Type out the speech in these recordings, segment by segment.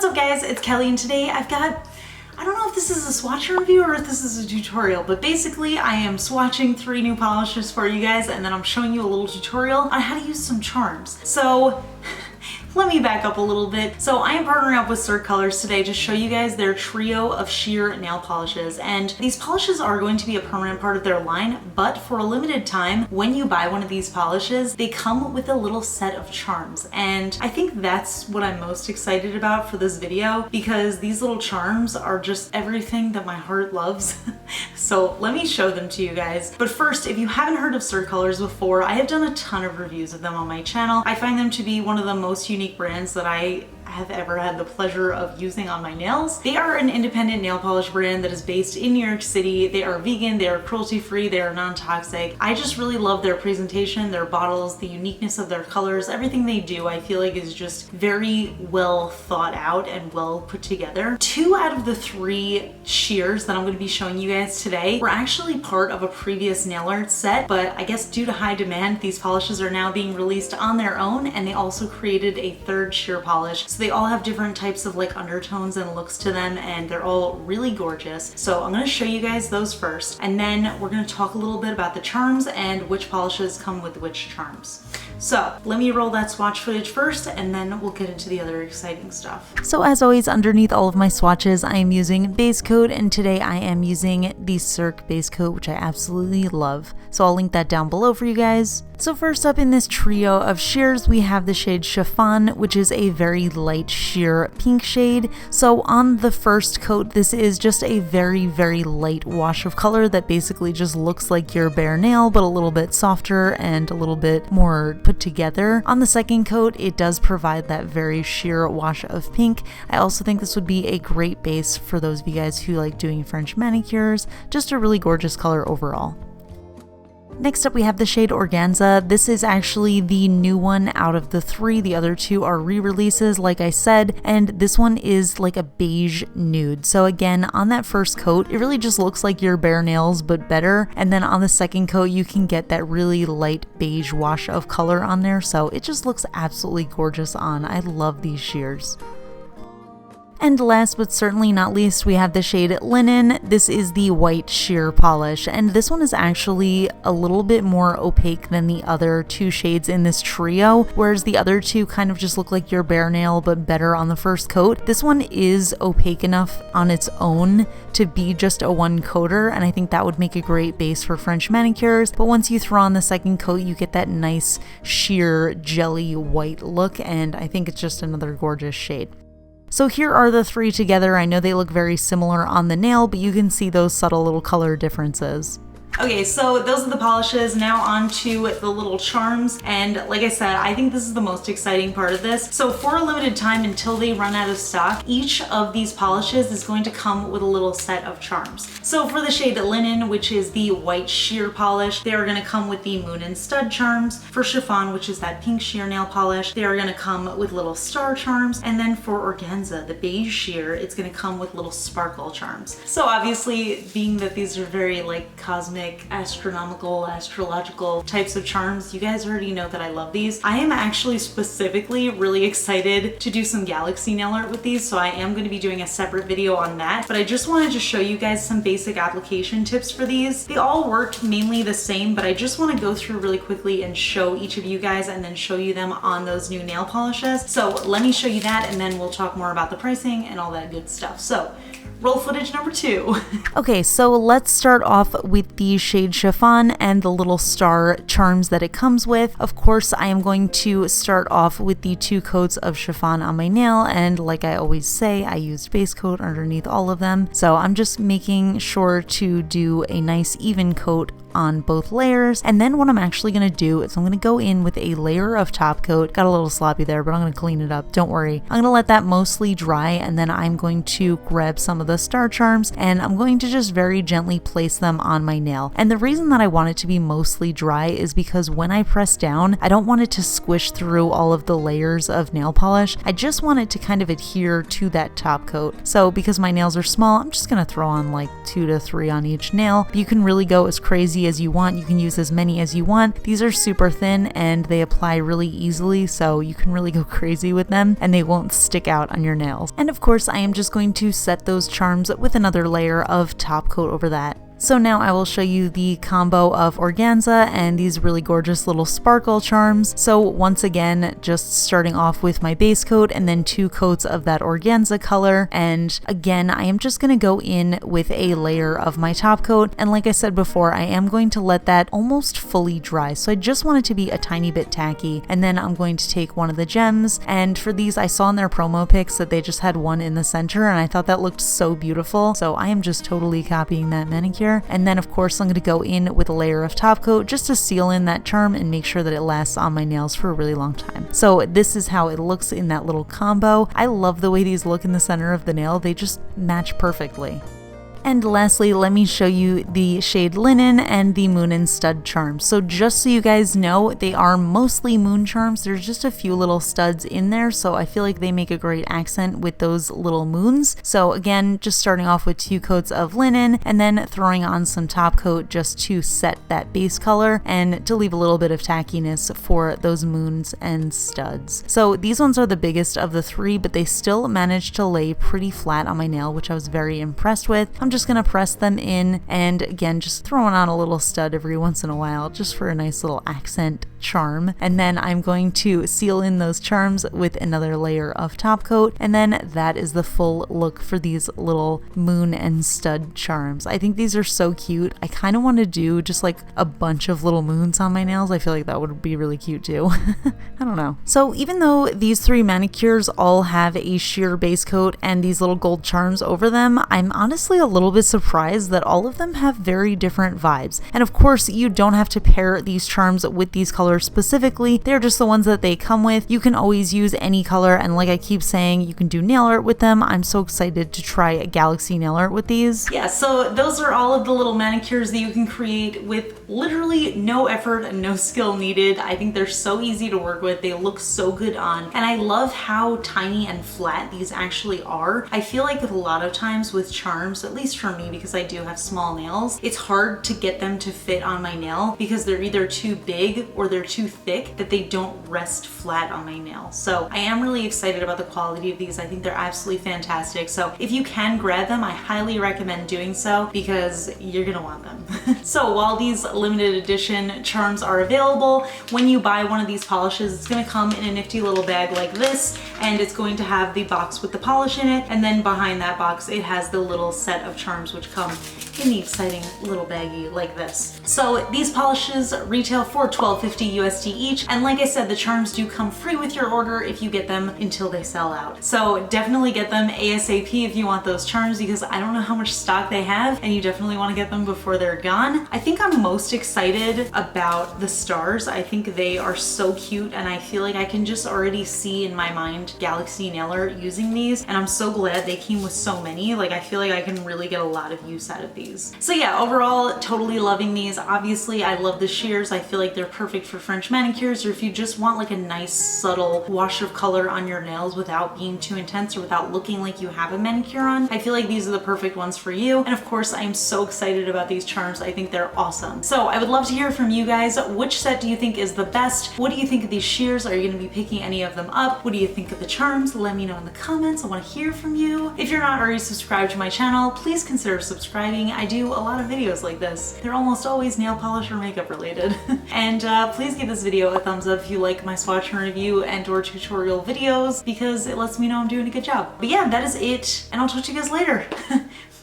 What's up guys, it's Kelly and today I've got, I don't know if this is a swatch review or if this is a tutorial, but basically I am swatching 3 new polishes for you guys and then I'm showing you a little tutorial on how to use some charms. So let me back up a little bit. So I am partnering up with Cirque Colors today to show you guys their trio of sheer nail polishes. And these polishes are going to be a permanent part of their line, but for a limited time, when you buy one of these polishes, they come with a little set of charms. And I think that's what I'm most excited about for this video, because these little charms are just everything that my heart loves. So let me show them to you guys. But first, if you haven't heard of Cirque Colors before, I have done a ton of reviews of them on my channel. I find them to be one of the most unique brands that I have ever had the pleasure of using on my nails. They are an independent nail polish brand that is based in New York City. They are vegan, they are cruelty-free, they are non-toxic. I just really love their presentation, their bottles, the uniqueness of their colors. Everything they do I feel like is just very well thought out and well put together. 2 out of the 3 shears that I'm going to be showing you guys today were actually part of a previous nail art set, but I guess due to high demand, these polishes are now being released on their own, and they also created a 3rd sheer polish. So they all have different types of like undertones and looks to them, and they're all really gorgeous. So I'm going to show you guys those first, and then we're going to talk a little bit about the charms and which polishes come with which charms. So let me roll that swatch footage first, and then we'll get into the other exciting stuff. So as always, underneath all of my swatches, I am using base coat, and today I am using the Cirque base coat, which I absolutely love. So I'll link that down below for you guys. So first up in this trio of sheers, we have the shade Chiffon, which is a very light sheer pink shade. So on the first coat, this is just a very, very light wash of color that basically just looks like your bare nail, but a little bit softer and a little bit more put together. On the second coat, it does provide that very sheer wash of pink. I also think this would be a great base for those of you guys who like doing French manicures. Just a really gorgeous color overall. Next up we have the shade Organza. This is actually the new one out of the 3. The other 2 are re-releases, like I said, and this one is like a beige nude. So again, on that first coat, it really just looks like your bare nails, but better. And then on the second coat, you can get that really light beige wash of color on there. So it just looks absolutely gorgeous on. I love these shears. And last but certainly not least, we have the shade Linen. This is the white sheer polish, and this one is actually a little bit more opaque than the other 2 shades in this trio, whereas the other 2 kind of just look like your bare nail, but better on the first coat. This one is opaque enough on its own to be just a 1 coater, and I think that would make a great base for French manicures, but once you throw on the second coat, you get that nice sheer jelly white look, and I think it's just another gorgeous shade. So here are the 3 together. I know they look very similar on the nail, but you can see those subtle little color differences. Okay, so those are the polishes. Now on to the little charms, and like I said, I think this is the most exciting part of this. So for a limited time until they run out of stock, each of these polishes is going to come with a little set of charms. So for the shade Linen, which is the white sheer polish, they are going to come with the moon and stud charms. For Chiffon, which is that pink sheer nail polish, they are going to come with little star charms. And then for Organza, the beige sheer, it's going to come with little sparkle charms. So obviously, being that these are very like cosmic, astronomical, astrological types of charms, you guys already know that I love these. I am actually specifically really excited to do some galaxy nail art with these, so I am going to be doing a separate video on that, but I just wanted to show you guys some basic application tips for these. They all work mainly the same, but I just want to go through really quickly and show each of you guys and then show you them on those new nail polishes. So let me show you that, and then we'll talk more about the pricing and all that good stuff. So roll footage number 2. Okay, so let's start off with the shade Chiffon and the little star charms that it comes with. Of course, I am going to start off with the 2 coats of Chiffon on my nail, and like I always say, I used base coat underneath all of them. So I'm just making sure to do a nice even coat on both layers. And then what I'm actually going to do is I'm going to go in with a layer of top coat. Got a little sloppy there, but I'm going to clean it up. Don't worry. I'm going to let that mostly dry, and then I'm going to grab some of the star charms and I'm going to just very gently place them on my nail. And the reason that I want it to be mostly dry is because when I press down, I don't want it to squish through all of the layers of nail polish. I just want it to kind of adhere to that top coat. So because my nails are small, I'm just going to throw on like 2 to 3 on each nail. You can really go as crazy quantity as you want. You can use as many as you want. These are super thin and they apply really easily, so you can really go crazy with them and they won't stick out on your nails. And of course, I am just going to set those charms with another layer of top coat over that. So now I will show you the combo of organza and these really gorgeous little sparkle charms. So once again, just starting off with my base coat and then 2 coats of that organza color. And again, I am just going to go in with a layer of my top coat. And like I said before, I am going to let that almost fully dry. So I just want it to be a tiny bit tacky. And then I'm going to take one of the gems. And for these, I saw in their promo pics that they just had one in the center and I thought that looked so beautiful. So I am just totally copying that manicure. And then of course I'm going to go in with a layer of top coat just to seal in that charm and make sure that it lasts on my nails for a really long time. So this is how it looks in that little combo. I love the way these look in the center of the nail. They just match perfectly. And lastly, let me show you the shade Linen and the Moon and Stud charms. So just so you guys know, they are mostly moon charms. There's just a few little studs in there, so I feel like they make a great accent with those little moons. So again, just starting off with 2 coats of linen and then throwing on some top coat just to set that base color and to leave a little bit of tackiness for those moons and studs. So these ones are the biggest of the 3, but they still managed to lay pretty flat on my nail, which I was very impressed with. I'm just gonna press them in and again just throwing on a little stud every once in a while just for a nice little accent charm. And then I'm going to seal in those charms with another layer of top coat, and then that is the full look for these little moon and stud charms. I think these are so cute. I kind of want to do just like a bunch of little moons on my nails. I feel like that would be really cute too. I don't know. So even though these 3 manicures all have a sheer base coat and these little gold charms over them, I'm honestly a little bit surprised that all of them have very different vibes. And of course, you don't have to pair these charms with these colors specifically. They're just the ones that they come with. You can always use any color, and like I keep saying, you can do nail art with them. I'm so excited to try a galaxy nail art with these. Yeah, so those are all of the little manicures that you can create with literally no effort and no skill needed. I think they're so easy to work with. They look so good on, and I love how tiny and flat these actually are. I feel like a lot of times with charms, at least for me, because I do have small nails, it's hard to get them to fit on my nail because they're either too big or they're too thick that they don't rest flat on my nail. So I am really excited about the quality of these. I think they're absolutely fantastic. So if you can grab them, I highly recommend doing so because you're gonna want them. So while these limited edition charms are available, when you buy one of these polishes, it's gonna come in a nifty little bag like this, and it's going to have the box with the polish in it, and then behind that box it has the little set of charms which come in the exciting little baggie like this. So these polishes retail for $12.50 USD each, and like I said, the charms do come free with your order if you get them until they sell out. So definitely get them ASAP if you want those charms, because I don't know how much stock they have, and you definitely want to get them before they're gone. I think I'm most excited about the stars. I think they are so cute, and I feel like I can just already see in my mind Galaxy Nail Art using these, and I'm so glad they came with so many. Like, I feel like I can really get a lot of use out of these. So yeah, overall, totally loving these. Obviously, I love the shears. I feel like they're perfect for French manicures, or if you just want like a nice subtle wash of color on your nails without being too intense or without looking like you have a manicure on. I feel like these are the perfect ones for you. And of course, I am so excited about these charms. I think they're awesome. So I would love to hear from you guys. Which set do you think is the best? What do you think of these shears? Are you going to be picking any of them up? What do you think of the charms? Let me know in the comments. I want to hear from you. If you're not already subscribed to my channel, please consider subscribing. I do a lot of videos like this. They're almost always nail polish or makeup related. And please give this video a thumbs up if you like my swatch and review and or tutorial videos, because it lets me know I'm doing a good job. But yeah, that is it, and I'll talk to you guys later.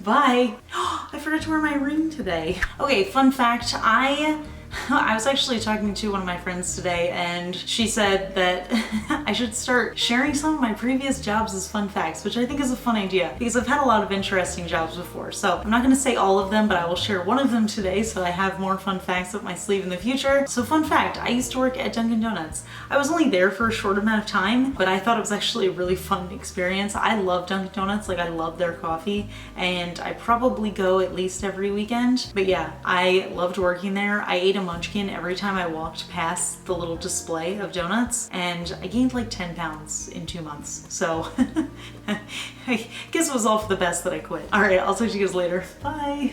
Bye. I forgot to wear my ring today. Okay, fun fact, I was actually talking to one of my friends today, and she said that I should start sharing some of my previous jobs as fun facts, which I think is a fun idea because I've had a lot of interesting jobs before. So I'm not going to say all of them, but I will share one of them today so I have more fun facts up my sleeve in the future. So fun fact, I used to work at Dunkin' Donuts. I was only there for a short amount of time, but I thought it was actually a really fun experience. I love Dunkin' Donuts, like I love their coffee, and I probably go at least every weekend. But yeah, I loved working there. I ate a munchkin every time I walked past the little display of donuts, and I gained like 10 pounds in 2 months. So I guess it was all for the best that I quit. All right, I'll talk to you guys later. Bye.